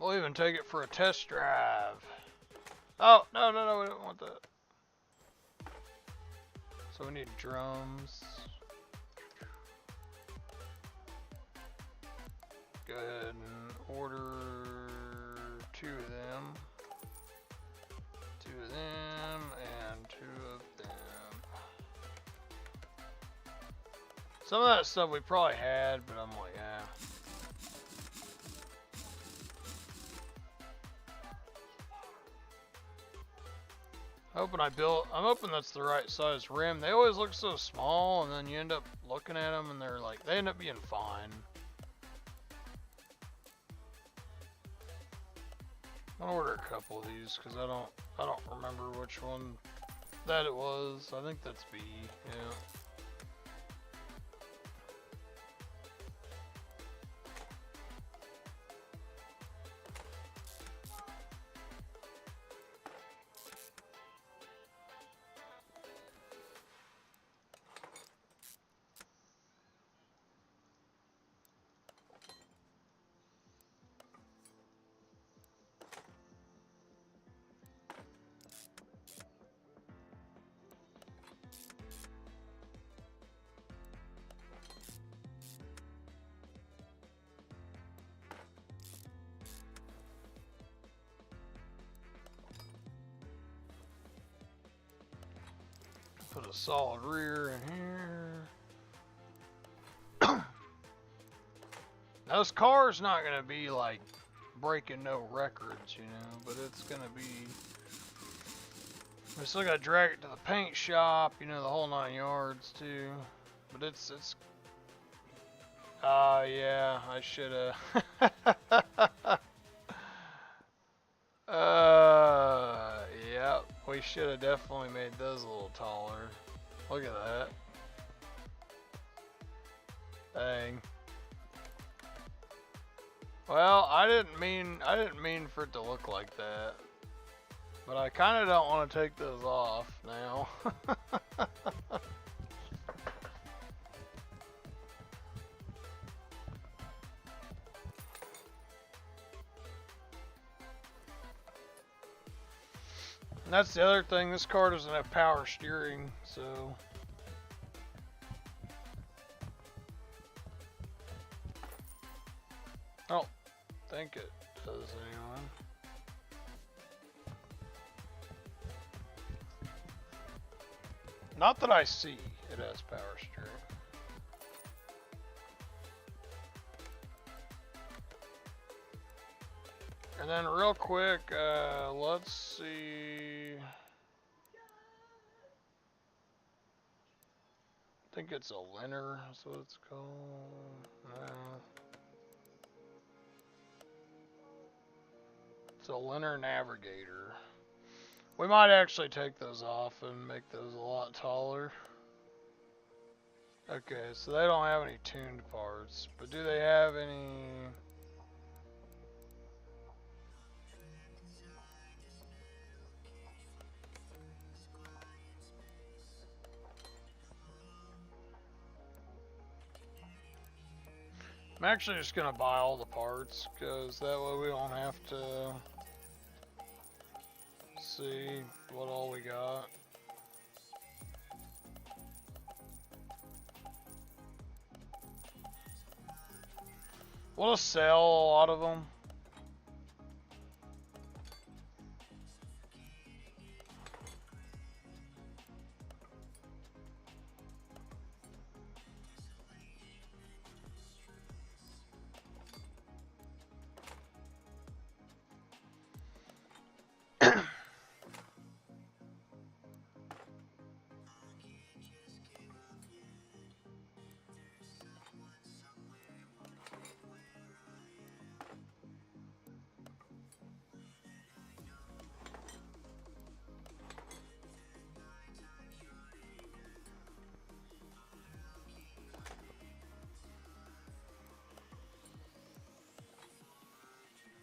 We'll even take it for a test drive. Oh, no, no, no, we don't want that. So we need drums. Go ahead and order 2 of them. 2 of them and 2 of them. Some of that stuff we probably had, but I'm like, yeah. I'm hoping that's the right size rim. They always look so small, and then you end up looking at them, and they end up being fine. I'll order a couple of these because I don't remember which one that it was. I think that's B. Yeah. Put a solid rear in here. Now this car's not gonna be like breaking no records, you know, but it's gonna be. We still gotta drag it to the paint shop, you know, the whole 9 yards too. But it's. Yeah, I shoulda. Yep, we should have definitely made those a little taller. Look at that. Dang. Well, I didn't mean for it to look like that. But I kind of don't want to take those off now. And that's the other thing, this car doesn't have power steering, so. I don't think it does anyway. Not that I see it has power steering. And then real quick, let's see. I think it's a Lenner, that's what it's called. It's a Lenner Navigator. We might actually take those off and make those a lot taller. Okay, so they don't have any tuned parts, but do they have any? I'm actually just gonna buy all the parts, because that way we don't have to see what all we got. We'll just sell a lot of them.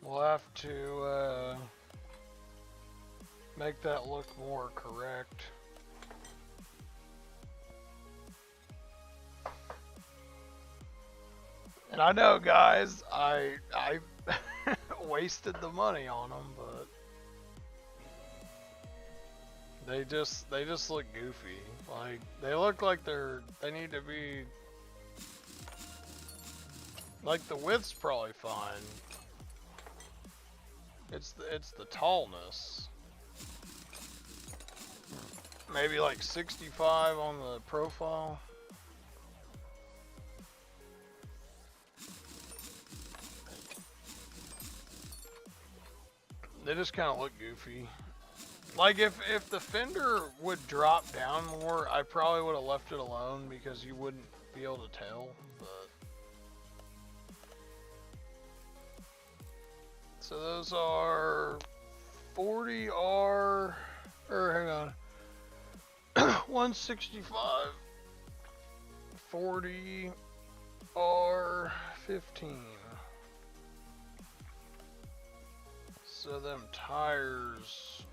We'll have to make that look more correct. And I know, guys, I wasted the money on them, but they just look goofy. Like they look like they need to be like the width's probably fine. It's the tallness. Maybe like 65 on the profile. They just kind of look goofy. Like if the fender would drop down more, I probably would have left it alone because you wouldn't be able to tell. But so those are 40R, or hang on, 165, 40R15. So them tires,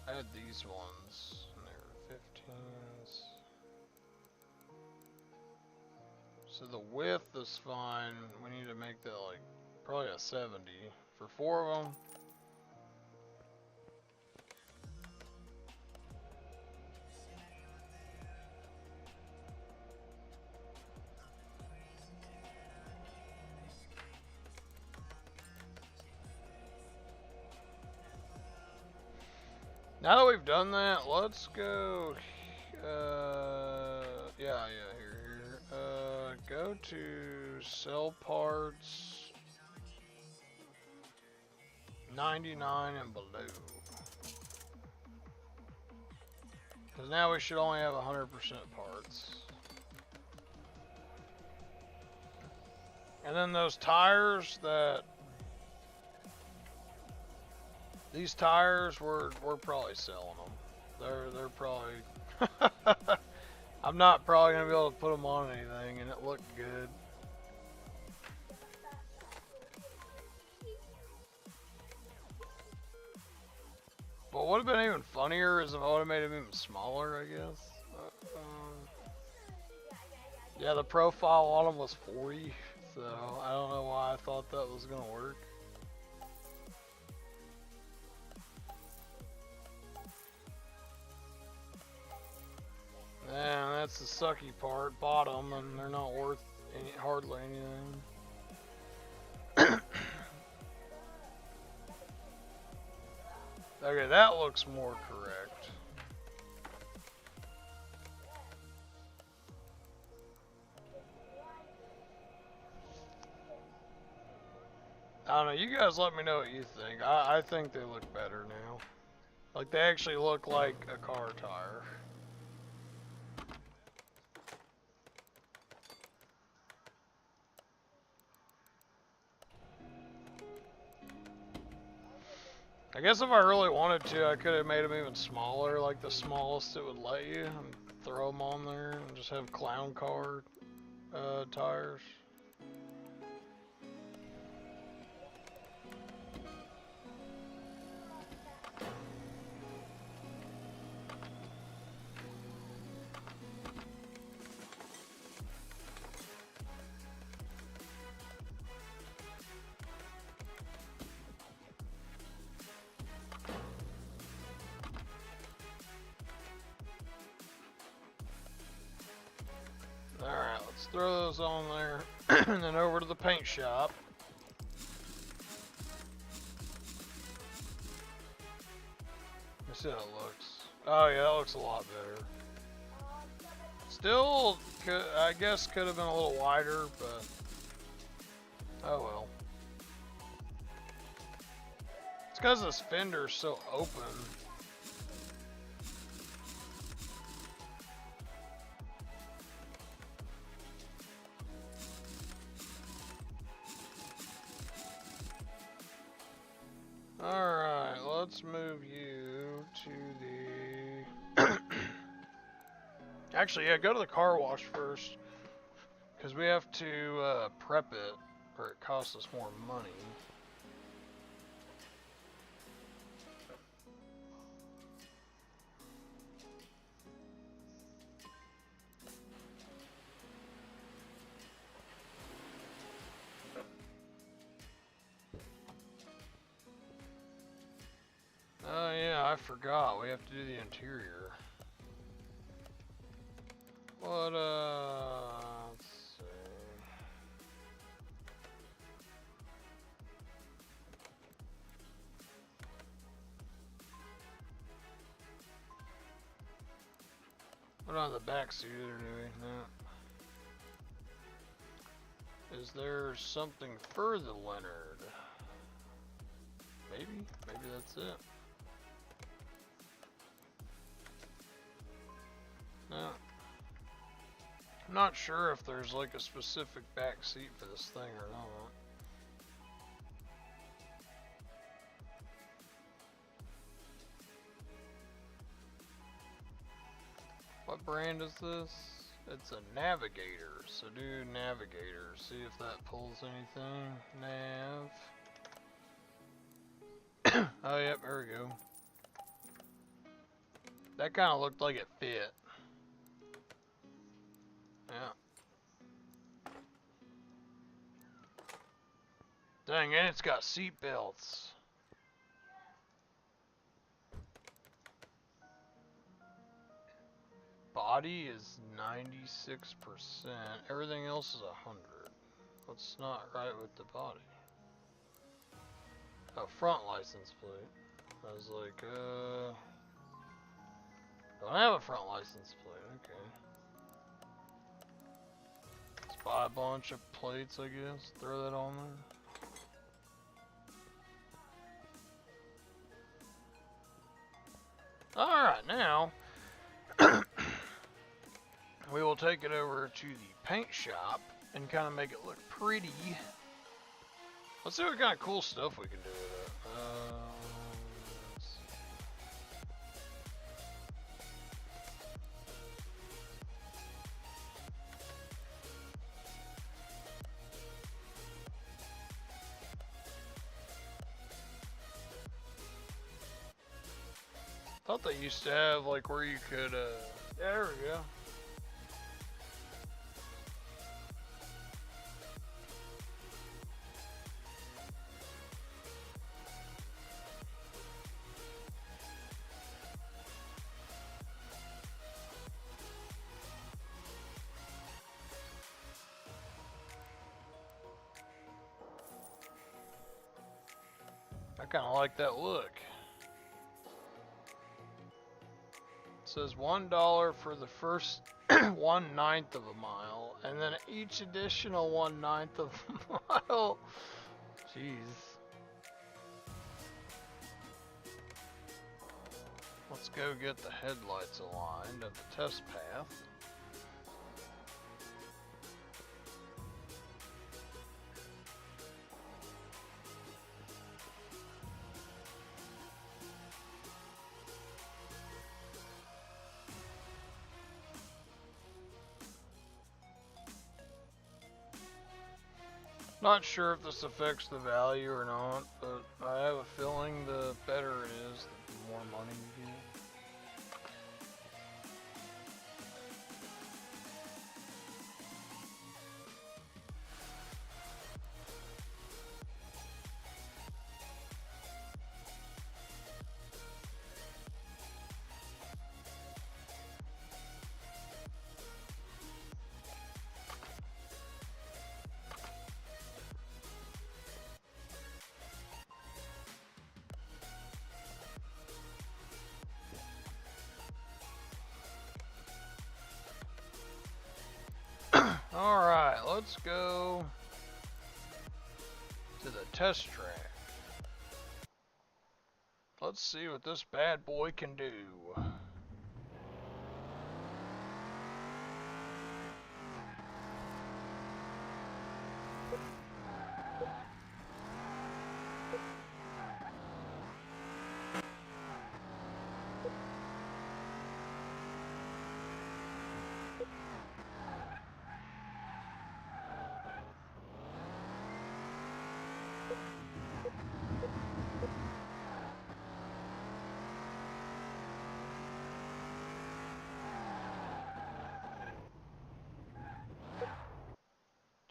I had these ones, and they were 15s. So the width is fine. We need to make that like probably a 70 for 4 of them. Now that we've done that, let's go, here. Go to sell parts, 99 and below. Because now we should only have 100% parts. And then those tires these tires, we're probably selling them. They're probably I'm not probably gonna be able to put them on anything, and it looked good. But what would have been even funnier is if I would have made them even smaller, I guess. Yeah, the profile on them was 40, so I don't know why I thought that was gonna work. Yeah, that's the sucky part, bottom, and they're not worth hardly anything. Okay, that looks more correct. I don't know, you guys let me know what you think. I think they look better now. Like, they actually look like a car tire. I guess if I really wanted to, I could have made them even smaller, like the smallest it would let you, and throw them on there, and just have clown car tires. Alright, let's throw those on there, and then over to the paint shop. Let's see how it looks. Oh yeah, that looks a lot better. Still, I guess could have been a little wider, but oh well. It's because this fender's so open. Alright, let's move you to the... Actually, yeah, go to the car wash first. Because we have to prep it, or it costs us more money. I forgot. We have to do the interior. What, let's see. What on the back seat are doing? No. Is there something for the Leonard? Maybe that's it. No. I'm not sure if there's like a specific back seat for this thing or not. What brand is this? It's a Navigator, so do Navigator. See if that pulls anything. Nav. Oh, yep, there we go. That kind of looked like it fit. Yeah. Dang, and it's got seat belts. Body is 96%. Everything else is 100. What's not right with the body? Oh, front license plate. I was like, don't have a front license plate. Okay. Let's buy a bunch of plates, I guess. Throw that on there. Alright, now we will take it over to the paint shop and kind of make it look pretty. Let's see what kind of cool stuff we can do with it. Let's see. Thought they used to have like where you could, there we go. I kind of like that look. It says $1 for the first 1/9 of a mile, and then each additional 1/9 of a mile. Jeez. Let's go get the headlights aligned at the test path. Not sure if this affects the value or not, but I have a feeling the better it is, the more money you get. Alright, let's go to the test track. Let's see what this bad boy can do.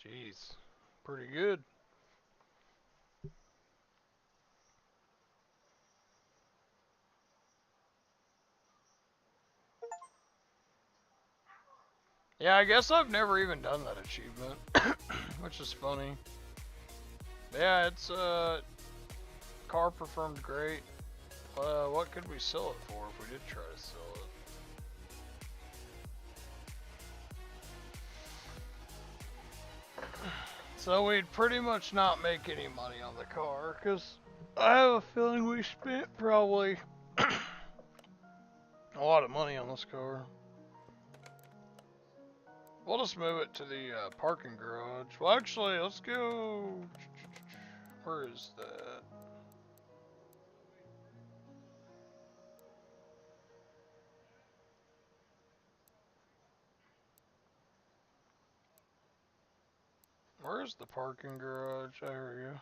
Jeez, pretty good. Yeah, I guess I've never even done that achievement, which is funny. Yeah, it's car performed great. What could we sell it for if we did try to sell it? So we'd pretty much not make any money on the car, because I have a feeling we spent probably a lot of money on this car. We'll just move it to the parking garage. Well, actually, let's go... Where is that? Where's the parking garage? There we go.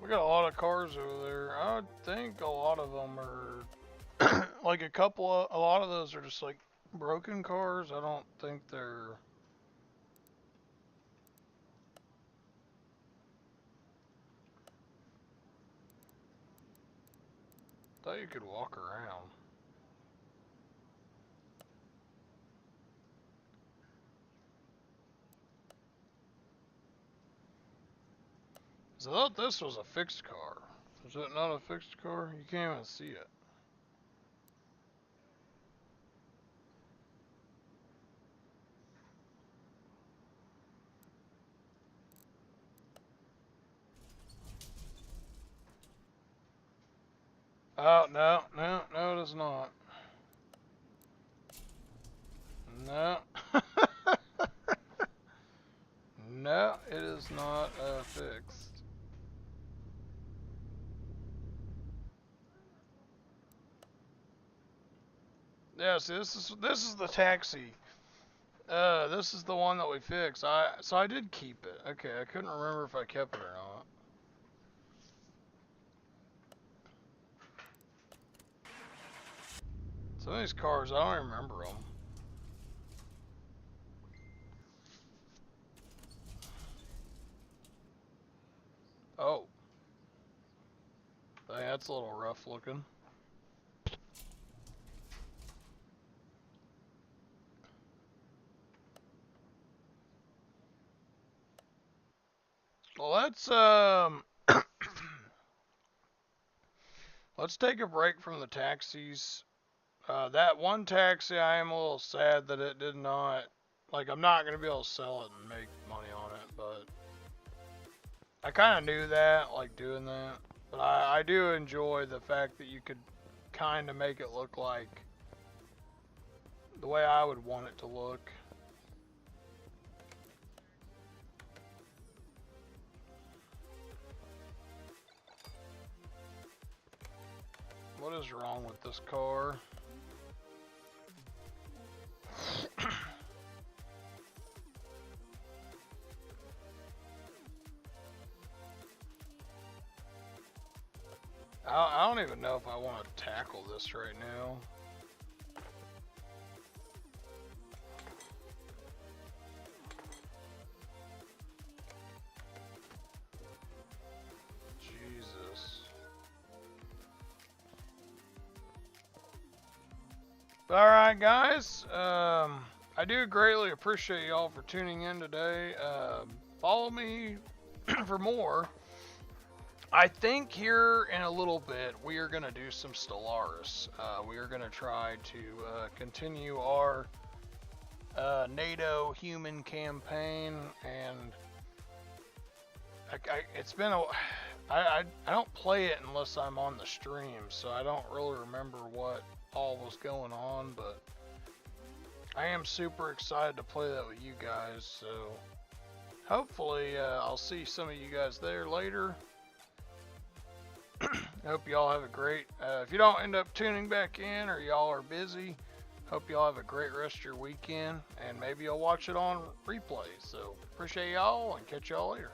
We got a lot of cars over there. I think a lot of them are like a lot of those are just like broken cars. I don't think they're... Thought you could walk around. I thought this was a fixed car. Is it not a fixed car? You can't even see it. Oh, no, it is not. No. No, it is not fixed. Yeah, see, this is the taxi. This is the one that we fixed. So I did keep it. Okay, I couldn't remember if I kept it or not. Some of these cars, I don't even remember them. Oh. That's a little rough looking. Well, let's take a break from the taxis. That one taxi, I am a little sad that it did not, like, I'm not going to be able to sell it and make money on it, but I kind of knew that, like, doing that. But I do enjoy the fact that you could kind of make it look like the way I would want it to look. What is wrong with this car? I don't even know if I want to tackle this right now. Jesus. Alright guys, I do greatly appreciate y'all for tuning in today. Follow me for more. I think here in a little bit we are going to do some Stellaris. We are going to try to continue our NATO human campaign, and it's been I don't play it unless I'm on the stream, so I don't really remember what all was going on, but I am super excited to play that with you guys, so hopefully I'll see some of you guys there later. I hope y'all have a great, if you don't end up tuning back in or y'all are busy, hope y'all have a great rest of your weekend, and maybe you'll watch it on replay. So appreciate y'all and catch y'all later.